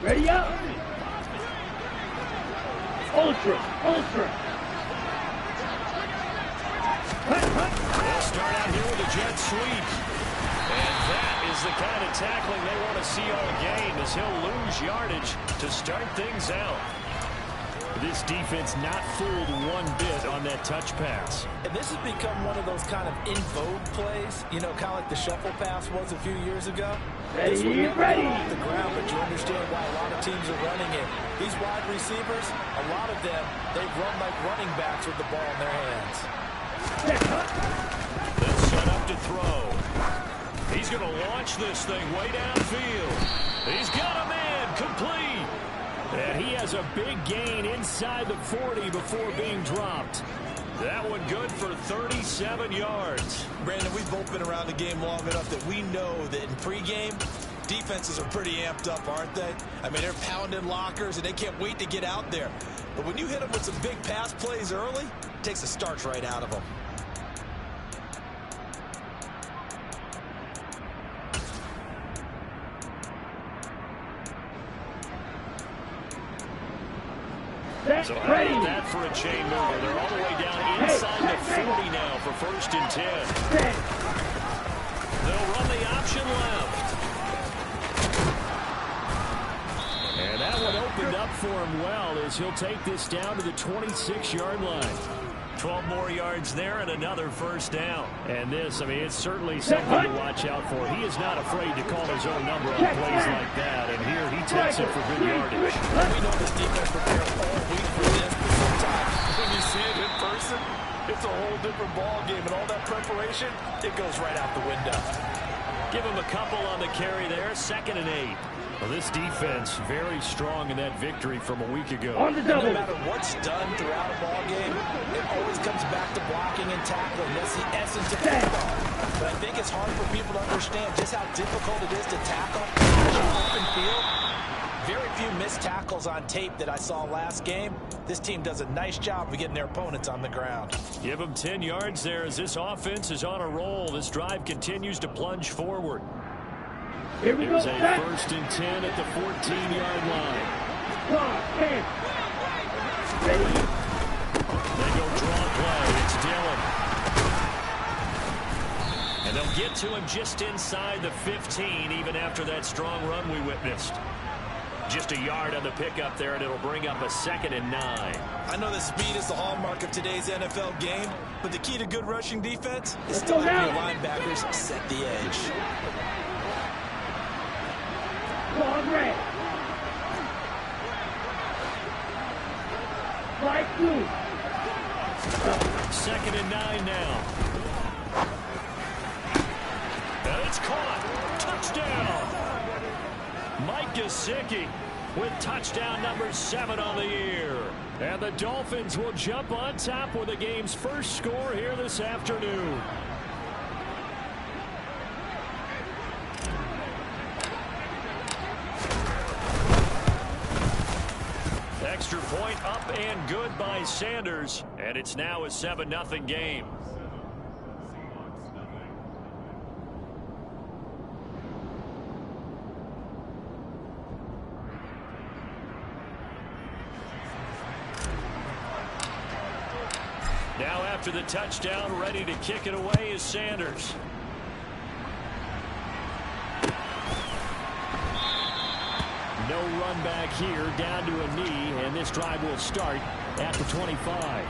Ready up. Ultra. They'll start out here with a jet sweep. And that is the kind of tackling they want to see all game, as he'll lose yardage to start things out. This defense not fooled one bit on that touch pass. And this has become one of those kind of in vogue plays, you know, kind of like the shuffle pass was a few years ago. Ready. Off the ground, but you understand why a lot of teams are running it. These wide receivers, a lot of them, they run like running backs with the ball in their hands. They'll set up to throw. He's going to launch this thing way downfield. He's got a man complete. And he has a big gain inside the 40 before being dropped. That one good for 37 yards. Brandon, we've both been around the game long enough that we know that in pregame, defenses are pretty amped up, aren't they? I mean, they're pounding lockers, and they can't wait to get out there. But when you hit them with some big pass plays early, it takes the starch right out of them. So how about that for a chain mover? They're all the way down inside the 40 now for 1st and 10. They'll run the option left. And that one opened up for him well, as he'll take this down to the 26-yard line. 12 more yards there and another 1st down. And this, I mean, it's certainly something to watch out for. He is not afraid to call his own number on plays like that. And here he takes it for good yardage. We know this defense prepares all week for this, but sometimes when you see it in person, it's a whole different ball game. And all that preparation, it goes right out the window. Give him a couple on the carry there. 2nd and 8. Well, this defense very strong in that victory from a week ago. On the double. No matter what's done throughout a ball game, it always comes back to blocking and tackling. That's the essence of football. But I think it's hard for people to understand just how difficult it is to tackle open field. Very few missed tackles on tape that I saw last game. This team does a nice job of getting their opponents on the ground. Give them 10 yards there as this offense is on a roll. This drive continues to plunge forward. Here we Here's go. a 1st and 10 at the 14-yard line. Ready. They go draw play. It's Dillon. And they'll get to him just inside the 15, even after that strong run we witnessed. Just a yard on the pickup there, and it'll bring up a 2nd and 9. I know that speed is the hallmark of today's NFL game, but the key to good rushing defense is still having your linebackers set the edge. Long red. Light blue. 2nd and 9 now. And it's caught. Touchdown. Mike Gesicki with touchdown number 7 on the year. And the Dolphins will jump on top with the game's first score here this afternoon. Extra point up and good by Sanders. And it's now a 7-0 game. Now after the touchdown, ready to kick it away is Sanders. No run back here, down to a knee, and this drive will start at the 25.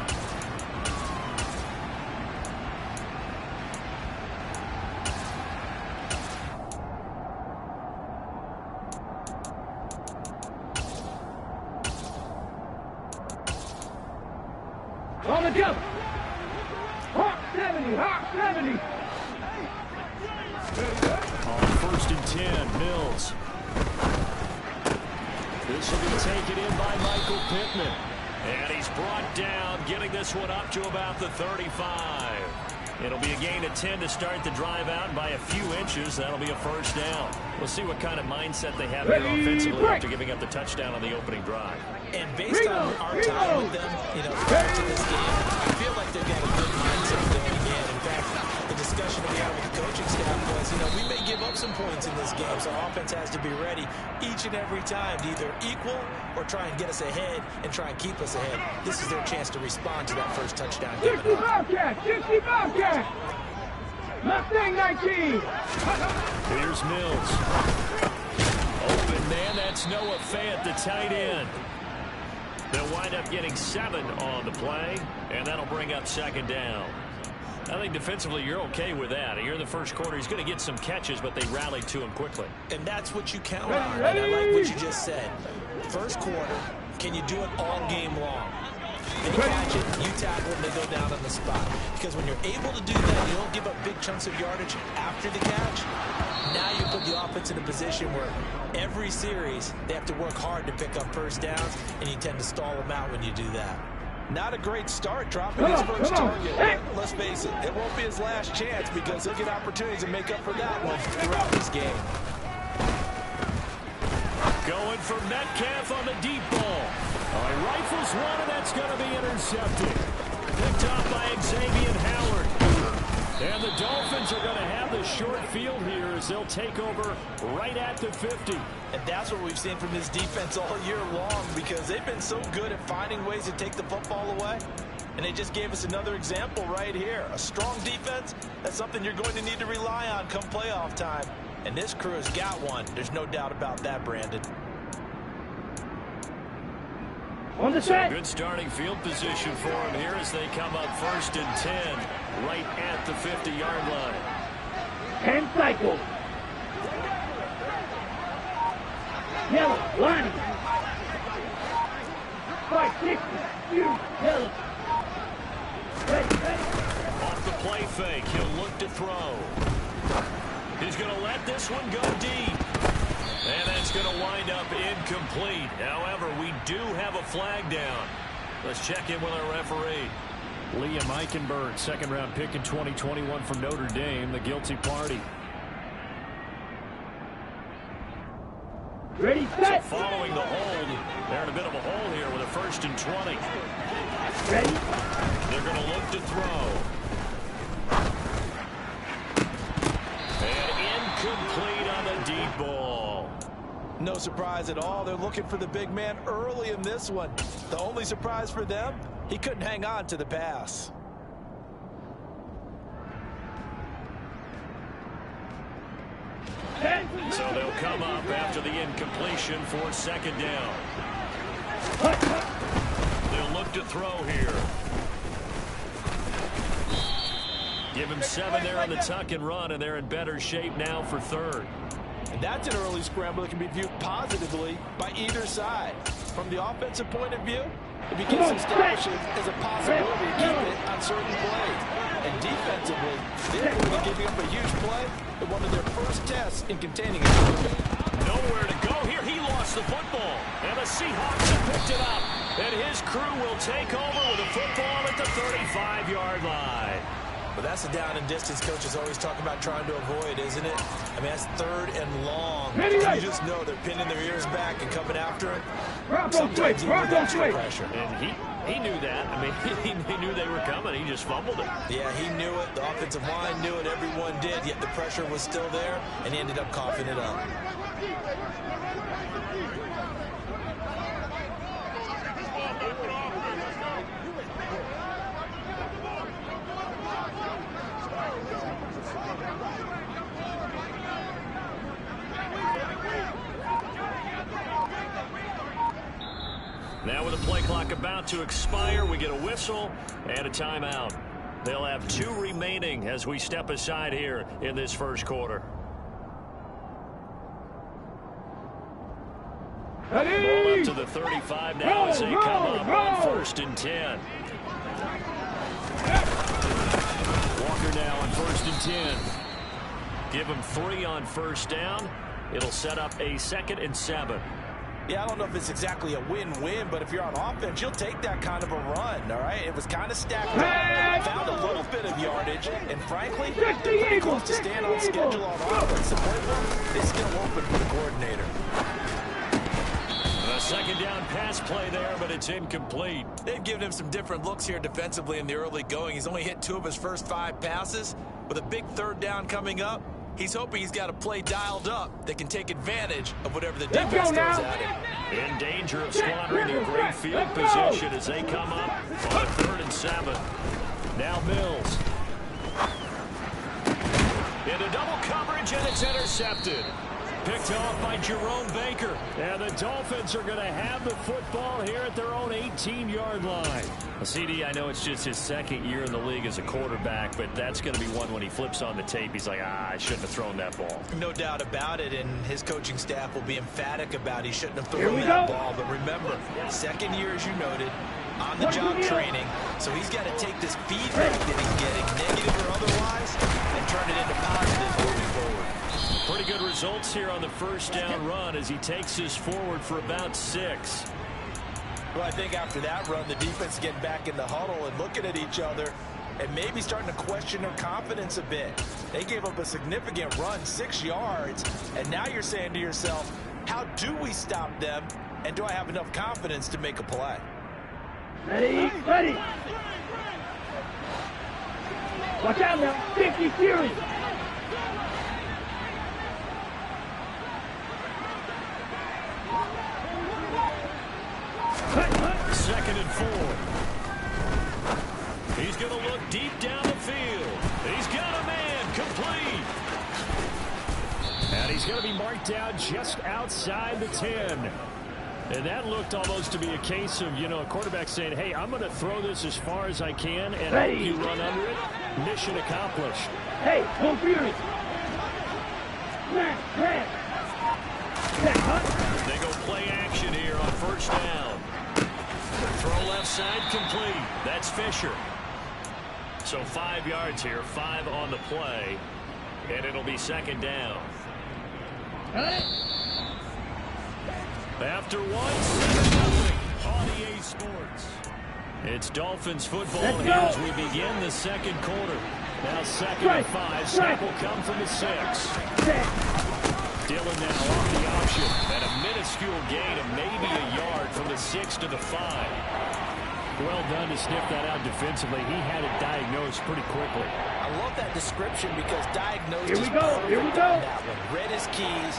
On the jump. Hawk 70. Hawk 70. On 1st and 10, Mills. This will be taken in by Michael Pittman. And he's brought down, getting this one up to about the 35. It'll be a gain of 10 to start the drive out. By a few inches, that'll be a 1st down. We'll see what kind of mindset they have here offensively after giving up the touchdown on the opening drive. And based on our time with them, prior to this game, I feel like they've got a good mindset going again. In fact, the discussion discussion that we had with the coaching staff was, you know, we may give up some points in this game, so our offense has to be ready each and every time to either equal or try and get us ahead and try and keep us ahead. This is their chance to respond to that first touchdown given 60 up. Bobcat! 60 Bobcat! Mustang 19! Here's Mills. Open man, that's Noah Fant, the tight end. They'll wind up getting 7 on the play, and that'll bring up second down. I think defensively you're okay with that. Here in the first quarter, he's going to get some catches, but they rallied to him quickly. And that's what you count on. And I like what you just said. First quarter, can you do it all game long? Then you catch it, you tackle, and they go down on the spot. Because when you're able to do that, you don't give up big chunks of yardage after the catch. Now you put the offense in a position where every series they have to work hard to pick up first downs, and you tend to stall them out when you do that. Not a great start dropping his first target. But let's face it, it won't be his last chance because he'll get opportunities to make up for that one throughout this game. Going for Metcalf on the deep ball. Rifles one, and that's going to be intercepted. Picked off by Xavier Howard. And the Dolphins are going to have the short field here as they'll take over right at the 50. And that's what we've seen from this defense all year long because they've been so good at finding ways to take the football away. And they just gave us another example right here. A strong defense, that's something you're going to need to rely on come playoff time. And this crew has got one. There's no doubt about that, Brandon. On the set. Good starting field position for him here as they come up 1st and 10 right at the 50-yard line. 10 cycles. Yellow, line. 560. Yellow. Ready. Off the play fake, he'll look to throw. He's going to let this one go deep. And that's going to wind up incomplete. However, we do have a flag down. Let's check in with our referee. Liam Eichenberg, second-round pick in 2021 from Notre Dame, the guilty party. Ready, set. So following the hold, they're in a bit of a hole here with a 1st and 20. Ready. They're going to look to throw. And incomplete on the deep ball. No surprise at all. They're looking for the big man early in this one. The only surprise for them, he couldn't hang on to the pass. So they'll come up after the incompletion for second down. They'll look to throw here. Give him 7 there on the tuck and run, and they're in better shape now for 3rd. And that's an early scramble that can be viewed positively by either side. From the offensive point of view, it begins to establish as a possibility to keep it on certain plays. And defensively, they're going to be giving up a huge play in one of their first tests in containing it. Nowhere to go here. He lost the football. And the Seahawks have picked it up. And his crew will take over with a football at the 35-yard line. But that's the down and distance coaches always talk about trying to avoid, isn't it? I mean, that's 3rd and long. You just know they're pinning their ears back and coming after him. Sometimes even with extra pressure. And he knew that. I mean, he knew they were coming. He just fumbled it. Yeah, he knew it. The offensive line knew it. Everyone did. Yet the pressure was still there, and he ended up coughing it up. Now with the play clock about to expire, we get a whistle and a timeout. They'll have 2 remaining as we step aside here in this first quarter. Ball up to the 35 now as they come up on 1st and 10. Walker now on 1st and 10. Give him 3 on 1st down. It'll set up a 2nd and 7. Yeah, I don't know if it's exactly a win-win, but if you're on offense, you'll take that kind of a run, all right? It was kind of stacked up, found a little bit of yardage, and frankly, they're pretty close to staying on schedule on offense. The playbook is still open for the coordinator. A 2nd down pass play there, but it's incomplete. They've given him some different looks here defensively in the early going. He's only hit 2 of his first 5 passes, With a big third down coming up, he's hoping he's got a play dialed up that can take advantage of whatever the defense throws at him. In danger of squandering their great field position as they come up on 3rd and 7. Now Mills. Into double coverage, and it's intercepted. Picked off by Jerome Baker. And the Dolphins are going to have the football here at their own 18-yard line. CD, I know it's just his 2nd year in the league as a quarterback, but that's going to be one when he flips on the tape. He's like, I shouldn't have thrown that ball. No doubt about it, and his coaching staff will be emphatic about he shouldn't have thrown that ball. But remember, 2nd year, as you noted, on-the-job training, so he's got to take this feedback that he's getting, negative or otherwise, and turn it into positive moving forward. Pretty good results here on the 1st down run as he takes us forward for about 6. Well, I think after that run, the defense getting back in the huddle and looking at each other and maybe starting to question their confidence a bit. They gave up a significant run, 6 yards, and now you're saying to yourself, how do we stop them, and do I have enough confidence to make a play? Ready, ready. Watch out now, 50 series. Second and 4. He's going to look deep down the field. He's got a man complete. And he's going to be marked down just outside the 10. And that looked almost to be a case of, a quarterback saying, hey, I'm going to throw this as far as I can, and hope you run under it. Mission accomplished. Hey, go Fury. They go play action here on 1st down. Throw left side complete. That's Fisher. So 5 yards here, 5 on the play, and it'll be 2nd down. After 1, 7-0 on EA Sports. It's Dolphins football here as we begin the 2nd quarter. Now 2nd and 5. Snap will come from the 6. Dillon now off the option. And a minuscule gain of maybe a yard from the 6 to the 5. Well done to sniff that out defensively. He had it diagnosed pretty quickly. I love that description because diagnosed Here we is go, perfect here we on go. that one. Read his keys,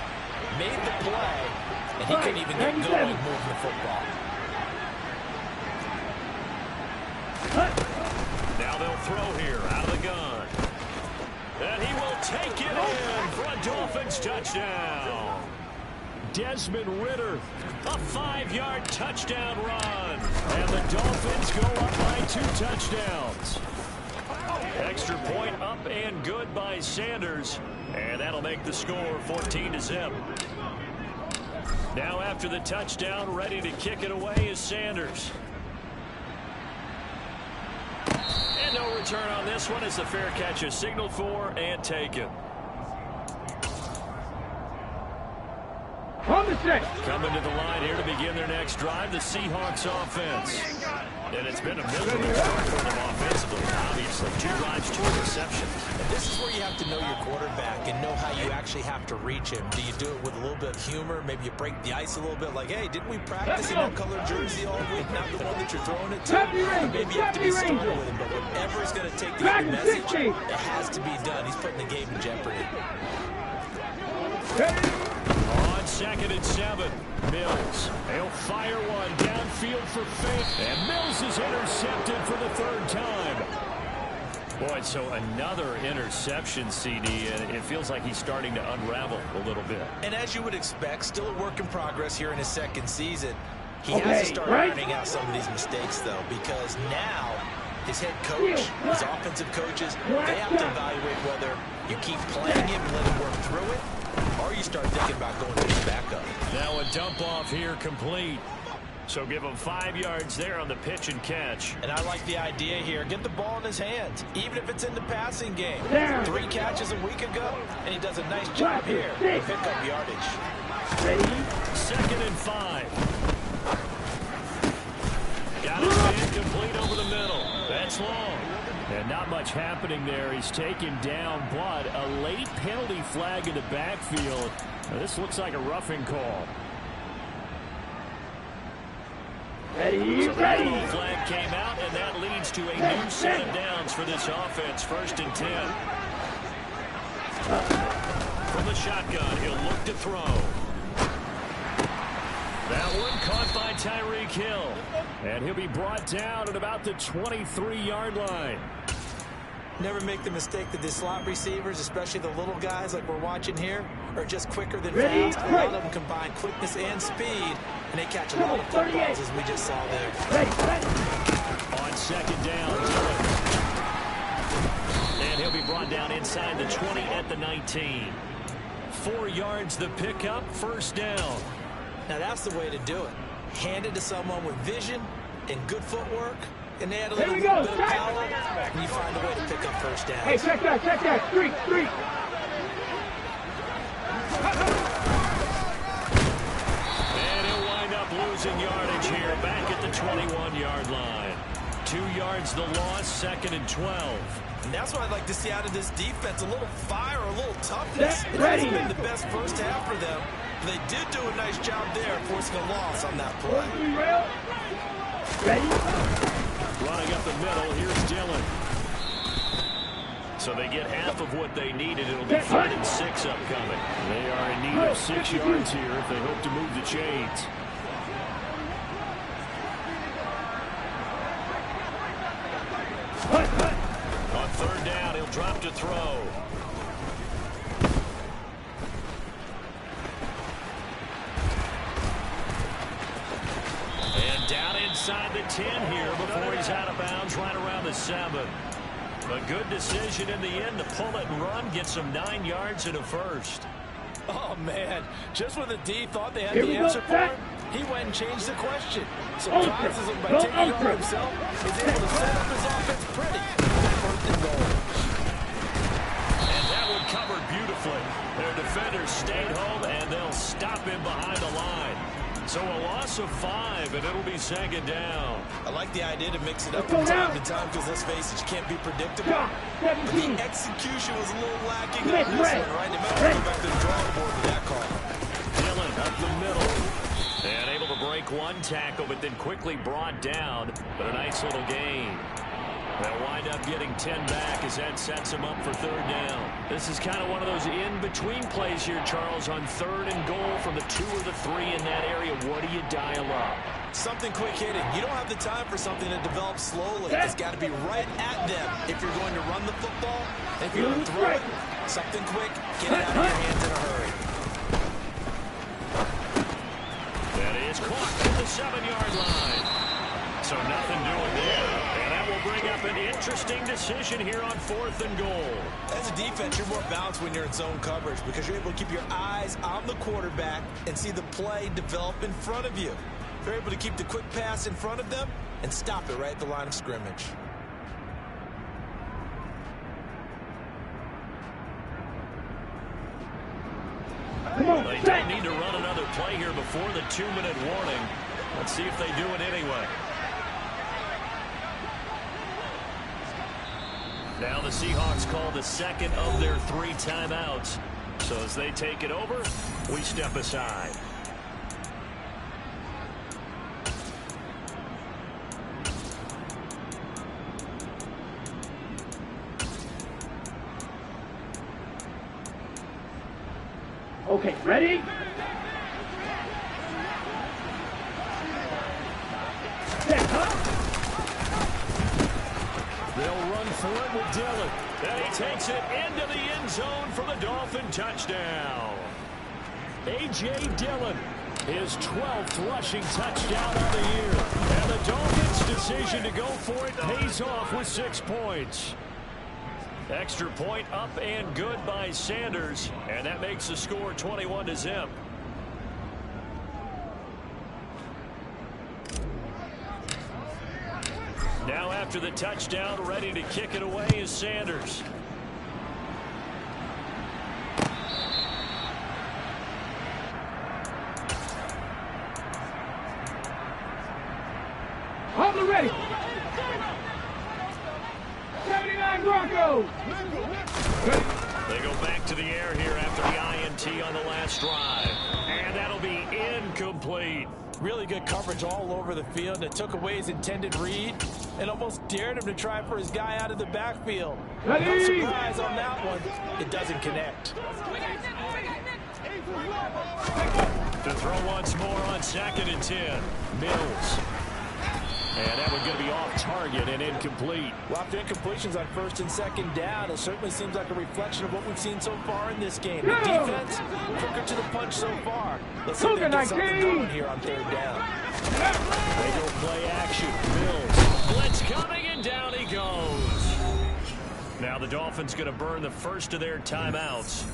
made the play, and he couldn't even get going moving the football. Now they'll throw here out of the gun. And he will take it in for a Dolphins touchdown. Desmond Ridder, a 5-yard touchdown run. And the Dolphins go up by 2 touchdowns. Extra point up and good by Sanders. And that'll make the score 14-0. Now after the touchdown, ready to kick it away is Sanders. And no return on this one as the fair catch is signaled for and taken. Coming to the line here to begin their next drive, the Seahawks offense. And it's been a miserable start for them offensively, obviously. 2 drives, 2 receptions. And this is where you have to know your quarterback and know how you actually have to reach him. Do you do it with a little bit of humor? Maybe you break the ice a little bit, like, hey, didn't we practice in that colored jersey all week? Not the one that you're throwing it to. Maybe you have to be stern with him, but whatever is going to take the good message, it has to be done. He's putting the game in jeopardy. On 2nd and 7, Mills. He'll fire one downfield for Fake. And Mills is intercepted for the 3rd time. Boy, so another interception, CD, and it feels like he's starting to unravel a little bit. And as you would expect, still a work in progress here in his 2nd season. He has to start ironing out some of these mistakes, though, because now his head coach, his offensive coaches, they have to evaluate whether you keep playing him and let him work through it, or you start thinking about going to his backup. Now a dump off here complete. So give him 5 yards there on the pitch and catch. And I like the idea here. Get the ball in his hands, even if it's in the passing game. 3 catches a week ago, and he does a nice job here to pick up yardage. 2nd and 5. Got his man complete over the middle. That's long. And not much happening there. He's taken down, but a late penalty flag in the backfield. Now, this looks like a roughing call. Ready, so the yellow flag came out, and that leads to a new set of downs for this offense. 1st and 10. From the shotgun, he'll look to throw. That one caught by Tyreek Hill. And he'll be brought down at about the 23-yard line. Never make the mistake that the slot receivers, especially the little guys like we're watching here, are just quicker than fast. A lot of them combine quickness and speed, and they catch a lot of footballs, as we just saw there. On second down, and he'll be brought down inside the 20 at the 19. 4 yards the pickup, first down. Now that's the way to do it. Hand it to someone with vision and good footwork, and they add a little bit of power, and you find a way to pick up first down. Hey, check that. Streak. And he'll wind up losing yardage here, back at the 21-yard line. 2 yards the loss, second and 12. And that's what I'd like to see out of this defense, a little fire, a little toughness. It Ready. hasn't been the best first half for them. They did do a nice job there, forcing a loss on that play. Ready? Running up the middle, here's Dillon. So they get half of what they needed. It'll be 3rd and 6 upcoming. They are in need of 6 yards here if they hope to move the chains. On 3rd down, he'll drop to throw. And down inside the 10 here before he's out of bounds right around the 7. A good decision in the end to pull it and run, get some 9 yards and a first. Oh, man. Just when the D thought they had the answer for him, he went and changed the question. Surprises him by taking it on himself. He's able to set up his offense pretty. 1st and goal. And that one covered beautifully. Their defenders stayed home, and they'll stop him behind the line. So a loss of 5, and it'll be 2nd down. I like the idea to mix it up from time to time because, let's face it, you can't be predictable. But the execution was a little lacking on this one, right? They might have to go back to the drawing board with that call. Dillon up the middle. And able to break one tackle, but then quickly brought down. But a nice little gain. They'll wind up getting 10 back as that sets him up for 3rd down. This is kind of one of those in-between plays here, Charles, on 3rd and goal from the 2 or the 3 in that area. What do you dial up? Something quick hitting. You don't have the time for something that develops slowly. It's got to be right at them if you're going to run the football. If you're going to throw it, something quick, get it out of your hands in a hurry. That is caught at the 7-yard line. So nothing doing there. And that will bring up an interesting decision here on 4th and goal. As a defense, you're more balanced when you're in zone coverage because you're able to keep your eyes on the quarterback and see the play develop in front of you. You're able to keep the quick pass in front of them and stop it right at the line of scrimmage. They don't need to run another play here before the 2-minute warning. Let's see if they do it anyway. Now the Seahawks call the 2nd of their 3 timeouts. So as they take it over, we step aside. Okay, ready? They'll run for it with Dillon. And he takes it into the end zone for the Dolphin touchdown. A.J. Dillon, his 12th rushing touchdown of the year. And the Dolphins' decision to go for it pays off with 6 points. Extra point up and good by Sanders. And that makes the score 21-0. Now after the touchdown, ready to kick it away is Sanders. Hold ready. 79 Broncos. They go back to the air here after the INT on the last drive. And that'll be incomplete. Really good coverage all over the field. It took away his intended read and almost dared him to try for his guy out of the backfield. Ready? No surprise on that one. It doesn't connect. To throw once more on 2nd and 10. Mills. And that one's going to be off target and incomplete. Well, after incompletions on 1st and 2nd down, it certainly seems like a reflection of what we've seen so far in this game. The defense, quicker to the punch so far. Let's see if they get something going here on 3rd down. They go play action. Mills. Blitz coming, and down he goes. Now the Dolphins going to burn the first of their timeouts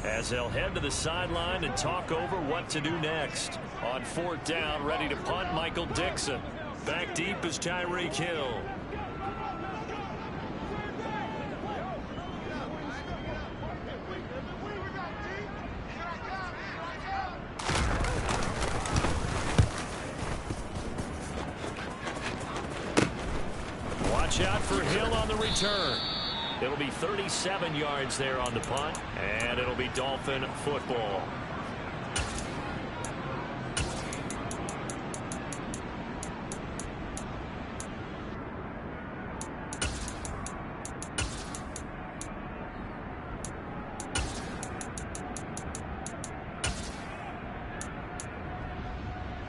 as they'll head to the sideline and talk over what to do next. On 4th down, ready to punt, Michael Dixon. Back deep is Tyreek Hill. Watch out for Hill on the return. It'll be 37 yards there on the punt, and it'll be Dolphin football.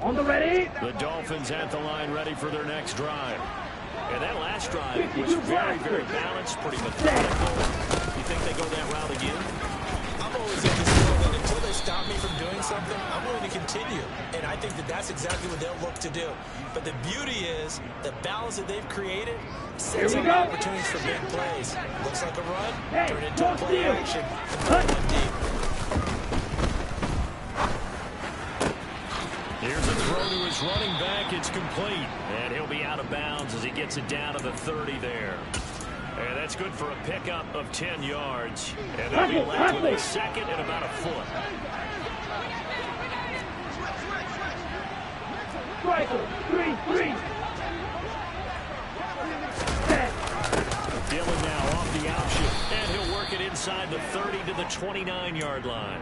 On the ready. The Dolphins at the line ready for their next drive. And that last drive was very, very balanced, pretty methodical. You think they go that route again? I'm always in this field, and until they stop me from doing something, I'm willing to continue. And I think that that's exactly what they'll look to do. But the beauty is the balance that they've created sets up opportunities for big plays. Looks like a run, turn into a play action, and one deep. Here's a throw to his running back. It's complete. And he'll be out of bounds as he gets it down to the 30 there. And that's good for a pickup of 10 yards. And they'll be left with a 2nd and about a foot. Striker. 3-3. Dillon now off the option. And he'll work it inside the 30 to the 29-yard line.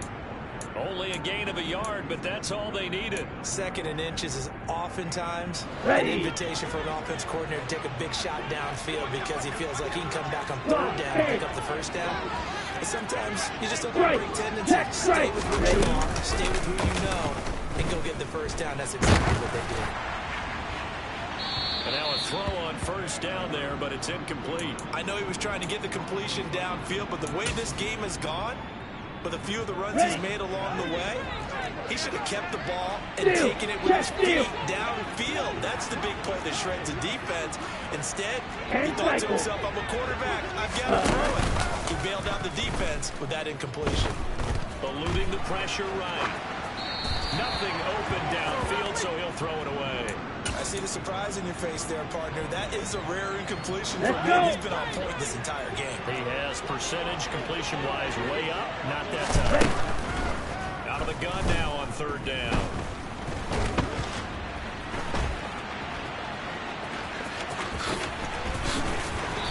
Only a gain of a yard, but that's all they needed. 2nd and inches is oftentimes Ready. an invitation for an offense coordinator to take a big shot downfield because he feels like he can come back on 3rd down and pick up the 1st down. But sometimes you just don't want to break tendencies. Stay with what you are, stay with who you know, and go get the 1st down. That's exactly what they did. And now a throw on 1st down there, but it's incomplete. I know he was trying to get the completion downfield, but the way this game has gone, with a few of the runs he's made along the way, he should have kept the ball and taken it with his feet downfield. That's the big play that shreds the defense. Instead, he thought to himself, I'm a quarterback, I've got to throw it. He bailed out the defense with that incompletion. Eluding the pressure right. Nothing open downfield, so he'll throw it away. I see the surprise in your face there, partner. That is a rare incompletion for me. He's been on point this entire game. He has percentage completion-wise way up. Not that time. Out of the gun now on 3rd down.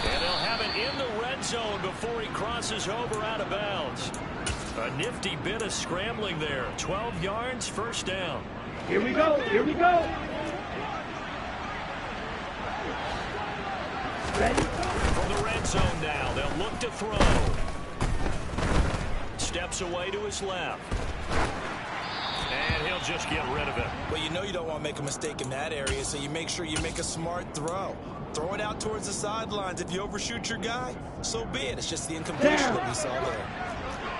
And they'll have it in the red zone before he crosses over out of bounds. A nifty bit of scrambling there. 12 yards, 1st down. Here we go. Here we go. Ready? From the red zone now, they'll look to throw. Steps away to his left. And he'll just get rid of it. Well, you know you don't want to make a mistake in that area, so you make sure you make a smart throw. Throw it out towards the sidelines. If you overshoot your guy, so be it. It's just the incompletion that we saw there.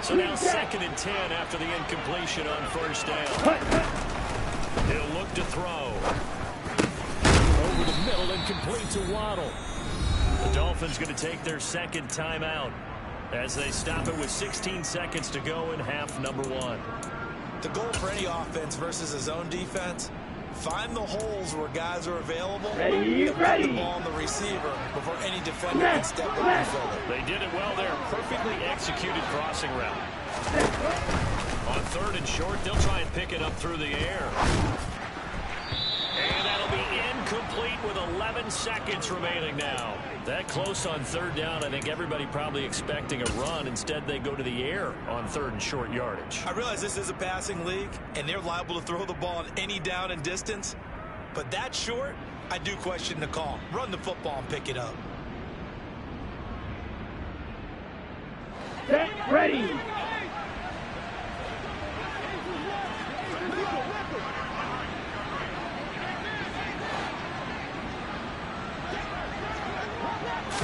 So now 2nd and 10 after the incompletion on 1st down. He'll look to throw. Over the middle and complete to Waddle. The Dolphins going to take their 2nd timeout as they stop it with 16 seconds to go in half number 1. The goal for any offense versus his own defense, find the holes where guys are available and put the ball on the receiver before any defender can step up and fill it. They did it well there. Perfectly executed crossing route. On 3rd and short, they'll try and pick it up through the air. And that'll be incomplete. complete with 11 seconds remaining now. That close on third down, I think everybody probably expecting a run. Instead, they go to the air on third and short yardage. I realize this is a passing league, and they're liable to throw the ball on any down and distance. But that short, I do question the call. Run the football and pick it up. Set, ready.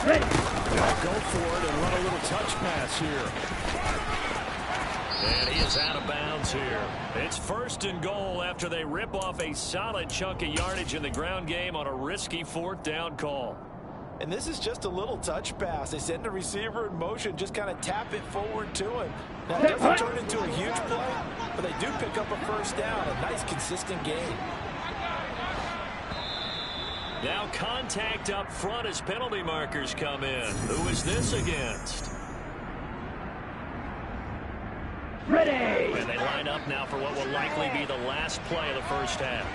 Ready. Go for it and run a little touch pass here. And he is out of bounds here. It's first and goal after they rip off a solid chunk of yardage in the ground game on a risky fourth down call. And this is just a little touch pass. They send the receiver in motion, just kind of tap it forward to him. Now, it doesn't turn into a huge play, but they do pick up a first down. A nice, consistent gain. Now contact up front as penalty markers come in. Who is this against? Ready. And they line up now for what will likely be the last play of the first half.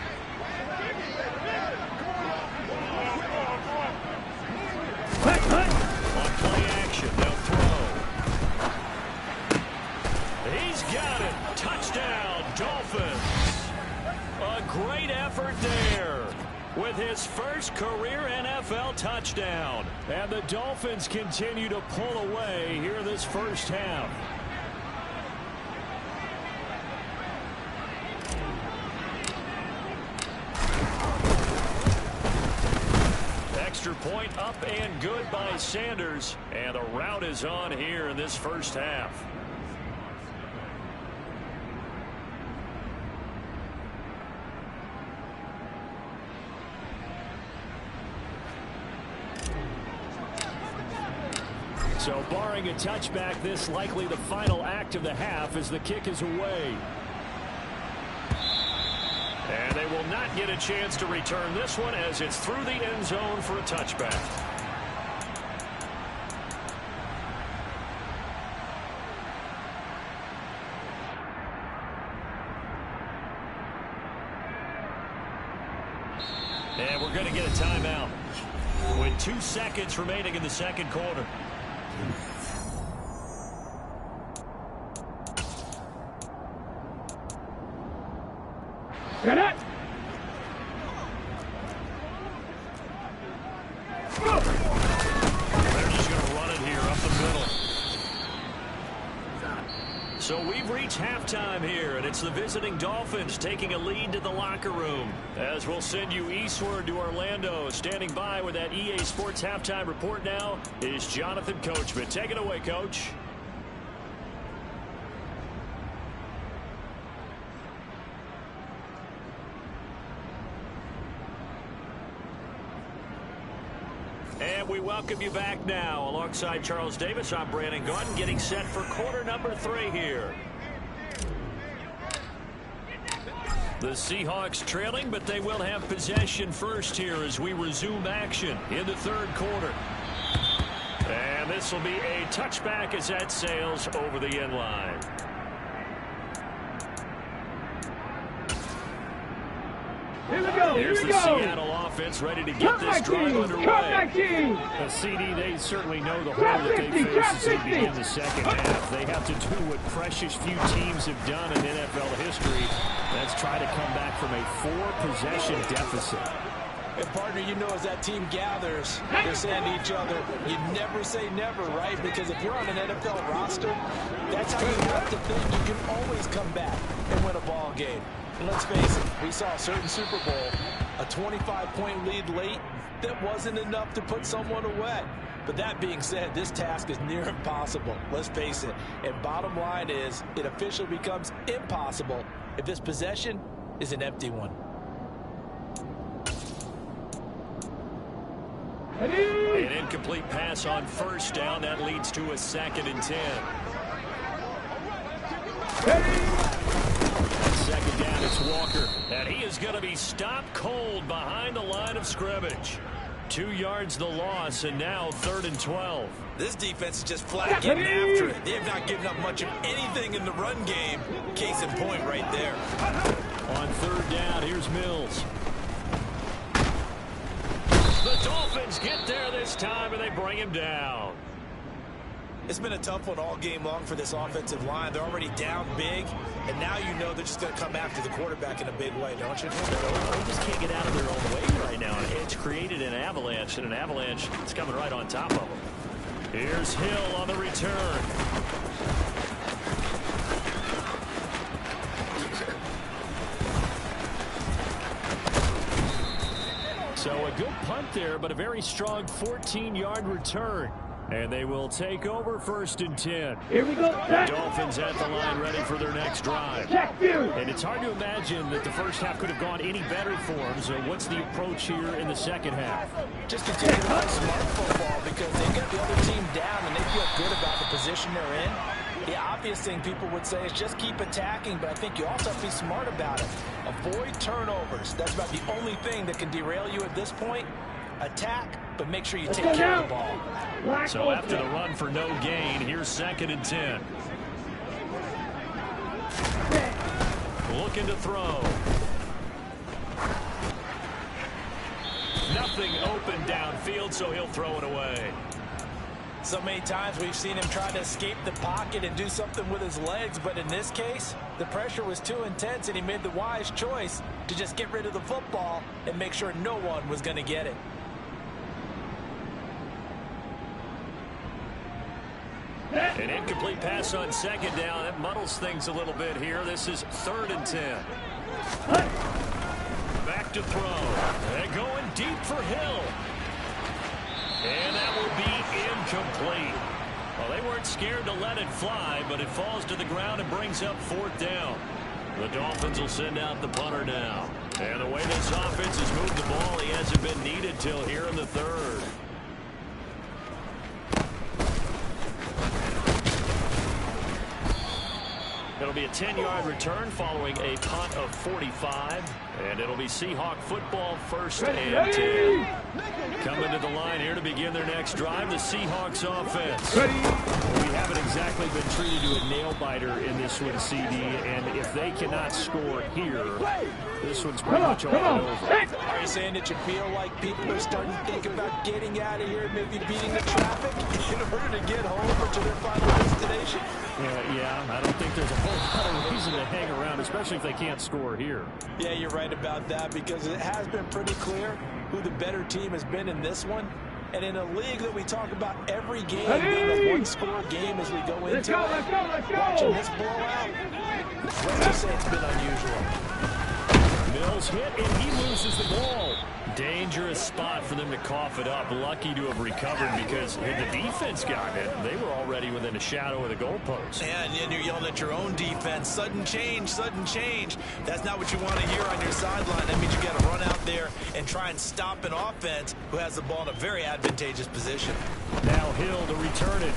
On play action, they'll throw. He's got it. Touchdown, Dolphins. A great effort there with his first career NFL touchdown. And the Dolphins continue to pull away here this first half. Extra point up and good by Sanders. And the route is on here in this first half. So barring a touchback, this likely the final act of the half as the kick is away. And they will not get a chance to return this one as it's through the end zone for a touchback. And we're going to get a timeout with 2 seconds remaining in the second quarter. Get it. They're just going to run it here up the middle. So we've reached halftime here, and it's the visiting Dolphins taking a lead to the locker room. As we'll send you eastward to Orlando. Standing by with that EA Sports halftime report now is Jonathan Coachman. Take it away, Coach. And we welcome you back now. Alongside Charles Davis, I'm Brandon Gaudin, getting set for quarter number 3 here. The Seahawks trailing, but they will have possession first here as we resume action in the third quarter. And this will be a touchback as that sails over the end line. Here we go. Here's Here we the go. Seattle offense ready to get this drive underway. A CD, they certainly know the hole that they face as they begin the second half. They have to do what precious few teams have done in NFL history. That's try to come back from a 4-possession deficit. And partner, you know, as that team gathers, they're saying to each other, you never say never, right? Because if you're on an NFL roster, that's how you have to think. You can always come back and win a ball game. And let's face it, we saw a certain Super Bowl, a 25-point lead late, that wasn't enough to put someone away. But that being said, this task is near impossible. Let's face it. And bottom line is, it officially becomes impossible if this possession is an empty one. An incomplete pass on first down. That leads to a 2nd and 10. Second down, it's Walker. And he is going to be stopped cold behind the line of scrimmage. 2 yards the loss, and now 3rd and 12. This defense is just flat getting after it. They have not given up much of anything in the run game. Case in point right there. On 3rd down, here's Mills. this time, and they bring him down. It's been a tough one all game long for this offensive line. They're already down big, and now you know they're just going to come after the quarterback in a big way, don't you? They just can't get out of their own way right now. It's created an avalanche, and an avalanche is coming right on top of them. Here's Hill on the return. So a good punt there, but a very strong 14-yard return. And they will take over 1st and 10. Here we go. The Dolphins at the line ready for their next drive. And it's hard to imagine that the first half could have gone any better for them. So what's the approach here in the second half? Just continue to play smart football because they got the other team down and they feel good about the position they're in. The obvious thing people would say is just keep attacking, but I think you also have to be smart about it. Avoid turnovers. That's about the only thing that can derail you at this point. Attack, but make sure you take care of the ball. So after the run for no gain, here's 2nd and 10. Looking to throw. Nothing open downfield, so he'll throw it away. So many times we've seen him try to escape the pocket and do something with his legs, but in this case, the pressure was too intense and he made the wise choice to just get rid of the football and make sure no one was going to get it. An incomplete pass on 2nd down. That muddles things a little bit here. This is 3rd and 10. Back to throw. And going deep for Hill. And that will be incomplete. Well, they weren't scared to let it fly, but it falls to the ground and brings up 4th down. The Dolphins will send out the punter now. And the way this offense has moved the ball, he hasn't been needed till here in the 3rd. It'll be a 10-yard return following a punt of 45. And it'll be Seahawk football 1st and 10. Coming to the line here to begin their next drive, the Seahawks offense. We haven't exactly been treated to a nail-biter in this one, CD. And if they cannot score here, this one's pretty much all over. Are you saying that you feel like people are starting to think about getting out of here and maybe beating the traffic in order to get home or to their final destination? Yeah, I don't think there's a whole lot of reason to hang around, especially if they can't score here. Yeah, you're right about that because it has been pretty clear who the better team has been in this one. And in a league that we talk about every game being a one-score game as we go into Let's go. watching this blowout, let's just say it's been unusual. Mills hit, and he loses the ball. Dangerous spot for them to cough it up. Lucky to have recovered because had the defense gotten it, they were already within a shadow of the goalpost. And you're yelling at your own defense. Sudden change, sudden change. That's not what you want to hear on your sideline. That means you got to run out there and try and stop an offense who has the ball in a very advantageous position. Now Hill to return it.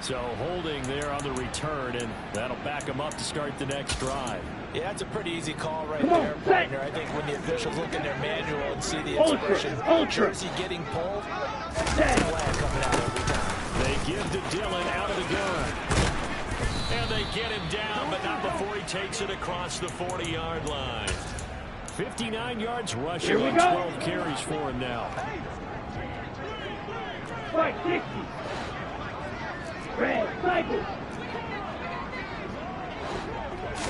So holding there on the return, and that'll back him up to start the next drive. Yeah, that's a pretty easy call right there, partner. I think when the officials look in their manual and see the expression, jersey getting pulled, that's a flag coming out every time. They give to Dillon out of the gun. And they get him down, but not before he takes it across the 40-yard line. 59 yards rushing on 12 carries for him now. Right, 60. Red, cycle.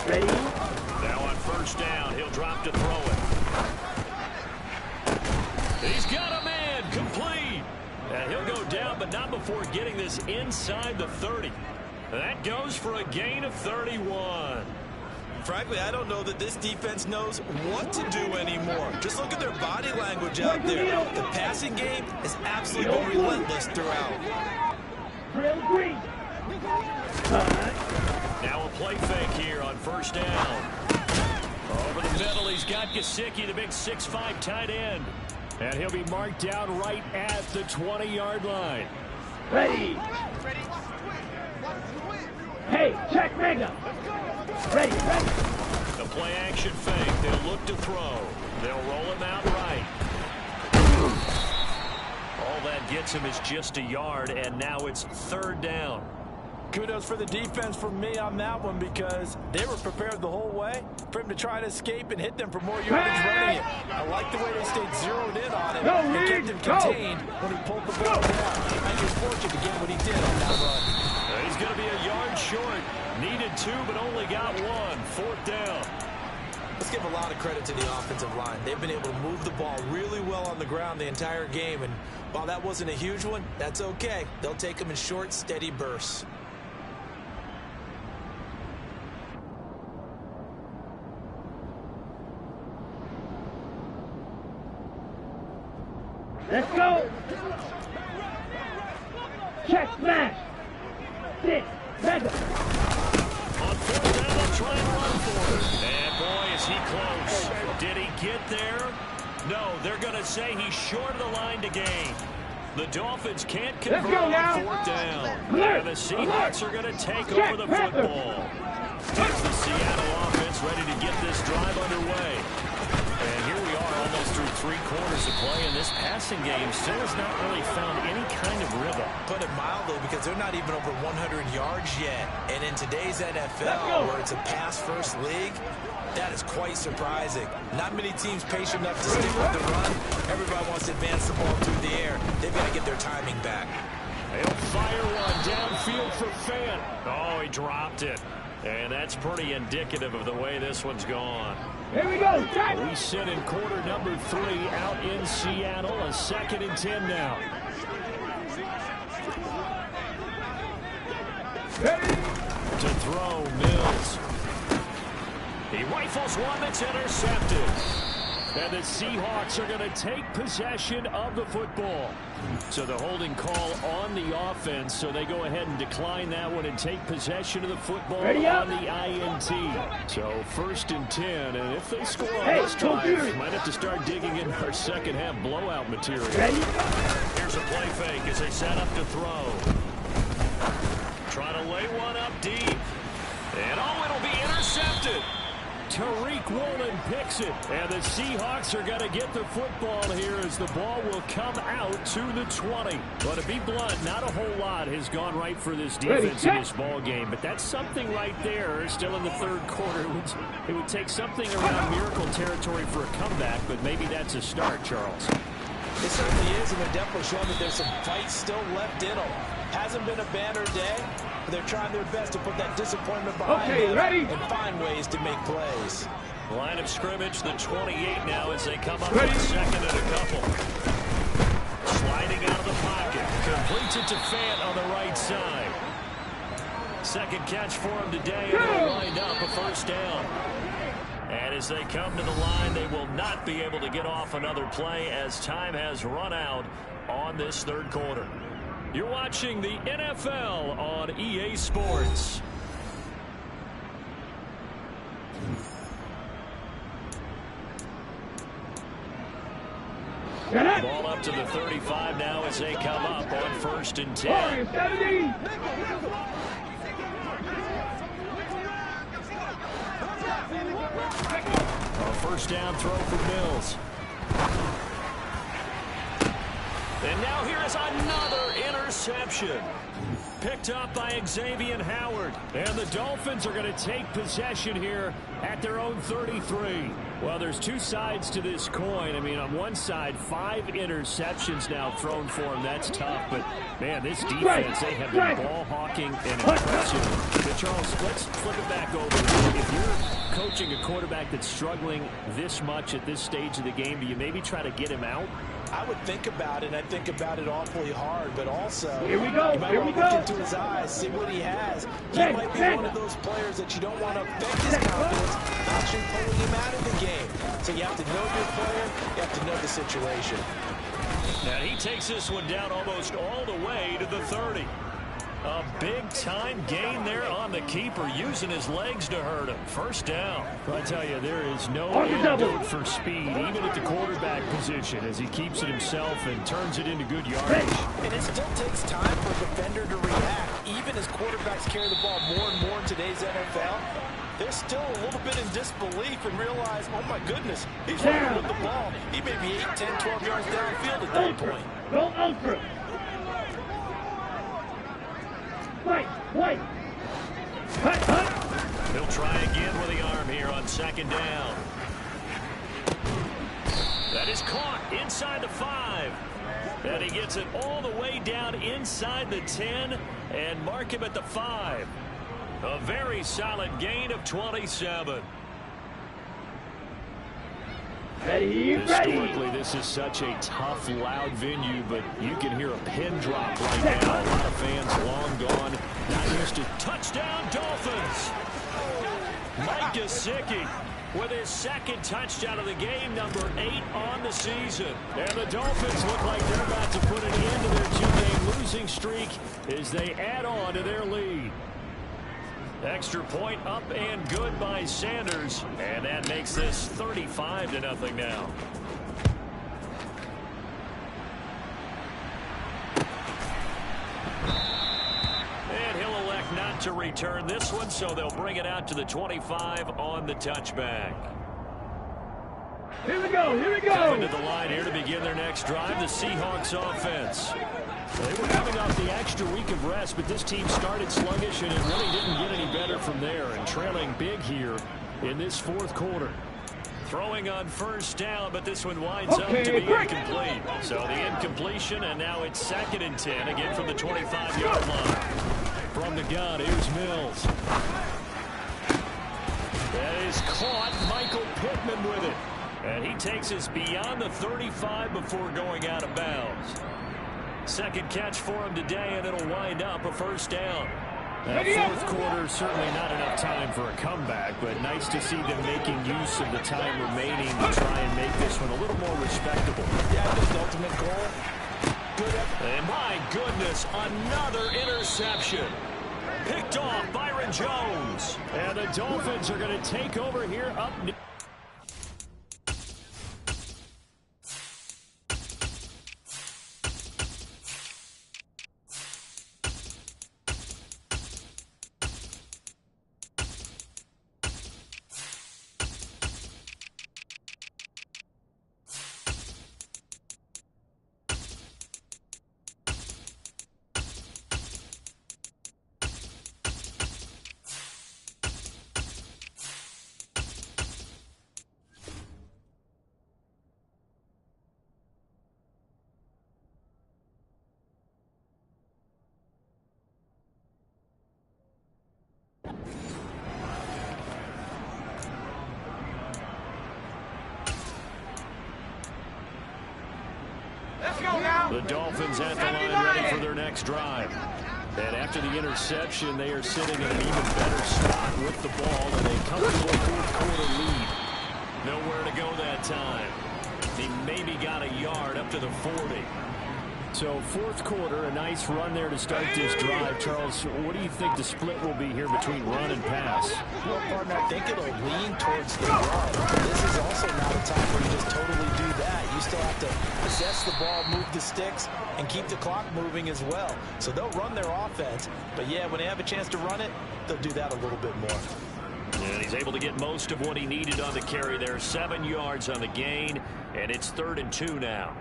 Ready? Now on 1st down, he'll drop to throw it. He's got a man, complete. And he'll go down, but not before getting this inside the 30. That goes for a gain of 31. Frankly, I don't know that this defense knows what to do anymore. Just look at their body language out there. The passing game has absolutely been relentless throughout. Trail green. Now a play fake here on 1st down. Over the middle, he's got Gesicki, the big 6'5" tight end. And he'll be marked down right at the 20-yard line. Ready. Hey, check mega. Ready. The play action fake. They'll look to throw. They'll roll him out right. All that gets him is just a yard, and now it's 3rd down. Kudos for the defense from me on that one because they were prepared the whole way for him to try to escape and hit them for more yardage running it. I like the way they stayed zeroed in on him and kept him contained when he pulled the ball down. I was fortunate to get what he did on that run. He's going to be a yard short. Needed 2, but only got 1. 4th down. Let's give a lot of credit to the offensive line. They've been able to move the ball really well on the ground the entire game. And while that wasn't a huge one, that's okay. They'll take them in short, steady bursts. Let's go. Check smash. 6. Mega. On 4th down, they'll try and run for it. And boy, is he close. Did he get there? No, they're going to say he's short of the line to gain. The Dolphins can't convert on 4th down. And the Seahawks are going to take over the football. Here's the Seattle offense ready to get this drive underway. And here we are almost through 3 quarters of play, and this passing game still has not really found any kind of rhythm. Put it mildly, because they're not even over 100 yards yet. And in today's NFL, where it's a pass-first league, that is quite surprising. Not many teams patient enough to stick with the run. Everybody wants to advance the ball through the air. They've got to get their timing back. He'll fire one downfield for Fant. Oh, he dropped it. And that's pretty indicative of the way this one's gone. Here we go. We sit in quarter number 3 out in Seattle. A 2nd and 10 now. To throw, Mills. He rifles one that's intercepted. And the Seahawks are going to take possession of the football. So the holding call on the offense, so they go ahead and decline that one and take possession of the football on the INT. So 1st and 10, and if they score on this drive, might have to start digging in our second half blowout material. Here's a play fake as they set up to throw. Trying to lay one up deep. And it'll be intercepted. Tariq Woolen picks it, and the Seahawks are going to get the football here as the ball will come out to the 20. But to be blunt, not a whole lot has gone right for this defense in this ball game, but that's something right there. Still in the 3rd quarter. It would take something around miracle territory for a comeback, but maybe that's a start, Charles. It certainly is, and they're definitely showing that there's some fight still left in them. Hasn't been a banner day, but they're trying their best to put that disappointment behind them and find ways to make plays. Line of scrimmage, the 28 now as they come up with 2nd and a couple. Sliding out of the pocket. Completes it to Fant on the right side. 2nd catch for him today, and they'll wind up a 1st down. And as they come to the line, they will not be able to get off another play as time has run out on this 3rd quarter. You're watching the NFL on EA Sports. Ball up to the 35 now as they come up on 1st and 10. A 1st down throw for Mills. And now here is another interception. Picked up by Xavier Howard. And the Dolphins are going to take possession here at their own 33. Well, there's 2 sides to this coin. I mean, on one side, 5 interceptions now thrown for him. That's tough. But, man, this defense, they have been ball hawking and impressive. But, Charles, let's flip it back over. If you're coaching a quarterback that's struggling this much at this stage of the game, do you maybe try to get him out? I would think about it, and I think about it awfully hard, but also you might want to look into his eyes, see what he has. He might be one of those players that you don't want to affect his confidence, actually pulling him out of the game. So you have to know your player, you have to know the situation. Now he takes this one down almost all the way to the 30. A big-time gain there on the keeper, using his legs to hurt him. 1st down. I tell you, there is no antidote for speed, even at the quarterback position, as he keeps it himself and turns it into good yardage. And it still takes time for a defender to react. Even as quarterbacks carry the ball more and more in today's NFL, they're still a little bit in disbelief and realize, oh my goodness, he's running with the ball. He may be 8, 10, 12 yards downfield at that point. Go ultra. White. Hut, hut. He'll try again with the arm here on second down. That is caught inside the 5. And he gets it all the way down inside the 10 and mark him at the 5. A very solid gain of 27. Historically, this is such a tough, loud venue, but you can hear a pin drop right now. A lot of fans long gone, not used to. Touchdown, Dolphins! Mike Gesicki with his second touchdown of the game, number 8 on the season. And the Dolphins look like they're about to put an end to their 2-game losing streak as they add on to their lead. Extra point up and good by Sanders, and that makes this 35-0 now. And he'll elect not to return this one, so they'll bring it out to the 25 on the touchback. Here we go, here we go. Coming to the line here to begin their next drive, the Seahawks offense. They were coming off the extra week of rest, but this team started sluggish, and it really didn't get any better from there, and trailing big here in this fourth quarter. Throwing on first down, but this one winds up to be incomplete. So the incompletion, and now it's 2nd and 10, again from the 25-yard line. From the gun, here's Mills. That is caught. Michael Pittman with it. And he takes us beyond the 35 before going out of bounds. Second catch for him today, and it'll wind up a first down. That fourth quarter, certainly not enough time for a comeback, but nice to see them making use of the time remaining to try and make this one a little more respectable. Yeah, the ultimate goal. Good effort. And my goodness, another interception. Picked off Byron Jones. And the Dolphins are going to take over here up. The Dolphins at the line ready for their next drive. And after the interception, they are sitting in an even better spot with the ball, and a comfortable fourth quarter lead. Nowhere to go that time. He maybe got a yard up to the 40. So fourth quarter, a nice run there to start this drive. Charles, what do you think the split will be here between run and pass? Well, partner, I think it'll lean towards the run. This is also not a time where you just totally do that. You still have to possess the ball, move the sticks, and keep the clock moving as well. So they'll run their offense. But, yeah, when they have a chance to run it, they'll do that a little bit more. And he's able to get most of what he needed on the carry there. 7 yards on the gain, and it's 3rd and 2 now.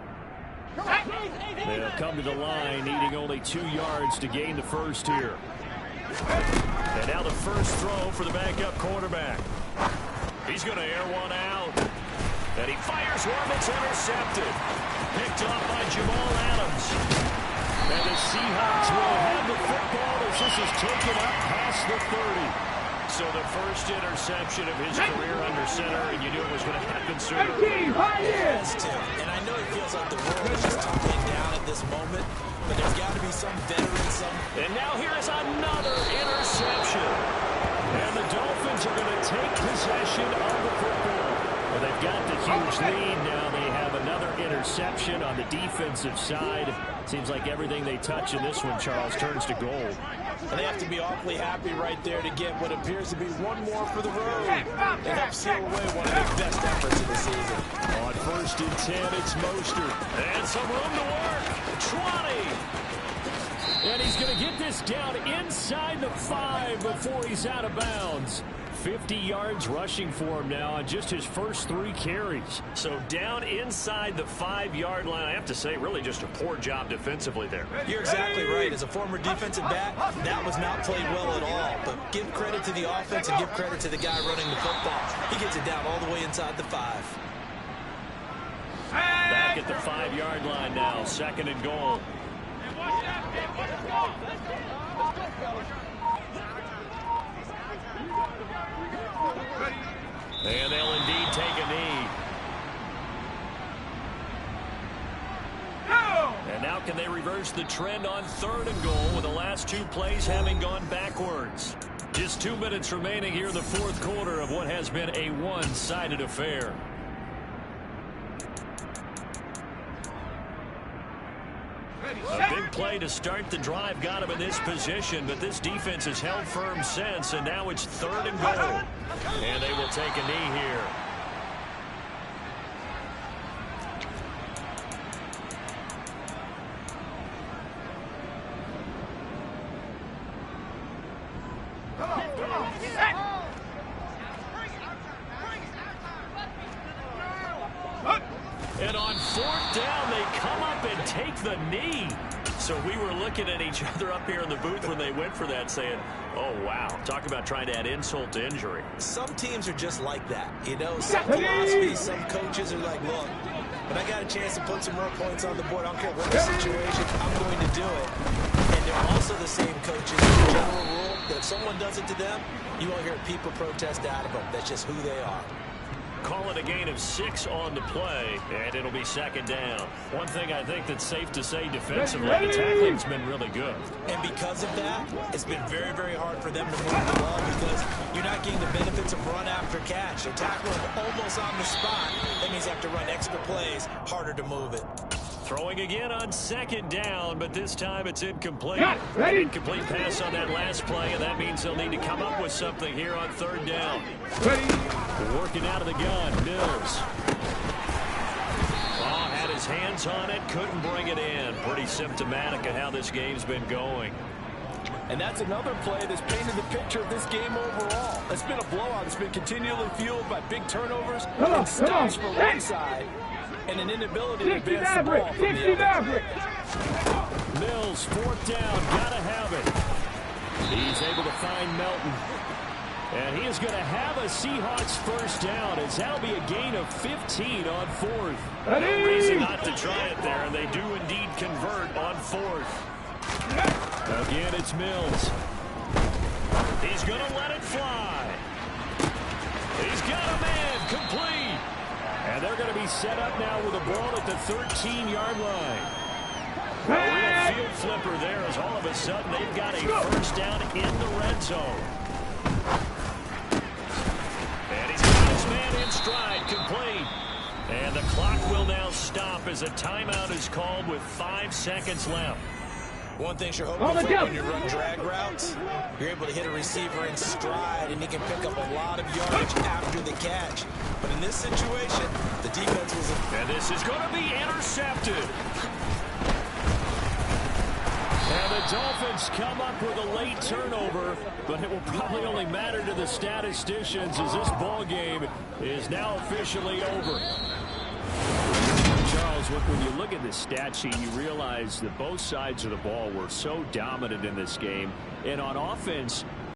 They'll come to the line, needing only 2 yards to gain the first here. And now the first throw for the backup quarterback. He's going to air one out. And he fires one that's intercepted. Picked off by Jamal Adams. And the Seahawks will have the football as this is taken up past the 30. So the first interception of his career under center, and you knew it was going to happen sooner or later. Yes, Tim. And I know it feels like the world is just tumbling down at this moment, but there's got to be some veteran, And now here is another interception. And the Dolphins are going to take possession of the football. Well, they've got the huge lead. Now they have another interception on the defensive side. Seems like everything they touch in this one, Charles, turns to gold. And they have to be awfully happy right there to get what appears to be one more for the road. They help seal away one of their best efforts of the season. On 1st and 10, it's Mostert. And some room to work. 20. And he's going to get this down inside the 5 before he's out of bounds. 50 yards rushing for him now on just his first 3 carries. So down inside the 5-yard line. I have to say, really just a poor job defensively there. You're exactly right. As a former defensive back, that was not played well at all. But give credit to the offense and give credit to the guy running the football. He gets it down all the way inside the 5. Back at the 5-yard line now, 2nd and goal. And they'll indeed take a knee. And now can they reverse the trend on 3rd and goal with the last 2 plays having gone backwards? Just 2 minutes remaining here in the 4th quarter of what has been a one-sided affair. A big play to start the drive got him in this position, but this defense has held firm since, and now it's 3rd and goal. And they will take a knee here. And on 4th down, they come up and take the knee. So we were looking at each other up here in the booth when they went for that saying, oh, wow. Talk about trying to add insult to injury. Some teams are just like that. You know, some philosophies, some coaches are like, look, when I got a chance to put some more points on the board, I don't care what the situation, I'm going to do it. And they're also the same coaches, the general rule, that if someone does it to them, you won't hear people protest out of them. That's just who they are. Call it a gain of 6 on the play, and it'll be 2nd down. One thing I think that's safe to say defensively, the tackling's been really good. And because of that, it's been very, very hard for them to move the ball because you're not getting the benefits of run after catch. They're tackling almost on the spot. That means they have to run extra plays, harder to move it. Throwing again on 2nd down, but this time it's incomplete. Ready? Incomplete pass on that last play, and that means they'll need to come up with something here on 3rd down. Ready? Working out of the gun, Mills. Oh, had his hands on it, couldn't bring it in. Pretty symptomatic of how this game's been going. And that's another play that's painted the picture of this game overall. It's been a blowout. It's been continually fueled by big turnovers and stops from one side and an inability to advance the ball from the other. Mills, 4th down, gotta have it. He's able to find Melton. And he is going to have a Seahawks 1st down as that'll be a gain of 15 on 4th. No reason not to try it there, and they do indeed convert on 4th. Again, it's Mills. He's going to let it fly. He's got a man, complete. And they're going to be set up now with a ball at the 13-yard line. A real field flipper there as all of a sudden they've got a 1st down in the red zone. And he's got his man in stride, complete. And the clock will now stop as a timeout is called with 5 seconds left. One thing you're hoping for when you run drag routes, you're able to hit a receiver in stride, and he can pick up a lot of yardage after the catch. But in this situation, the defense was... And this is going to be intercepted. And the Dolphins come up with a late turnover, but it will probably only matter to the statisticians as this ball game is now officially over. Charles, when you look at the stat sheet, you realize that both sides of the ball were so dominant in this game. And on offense,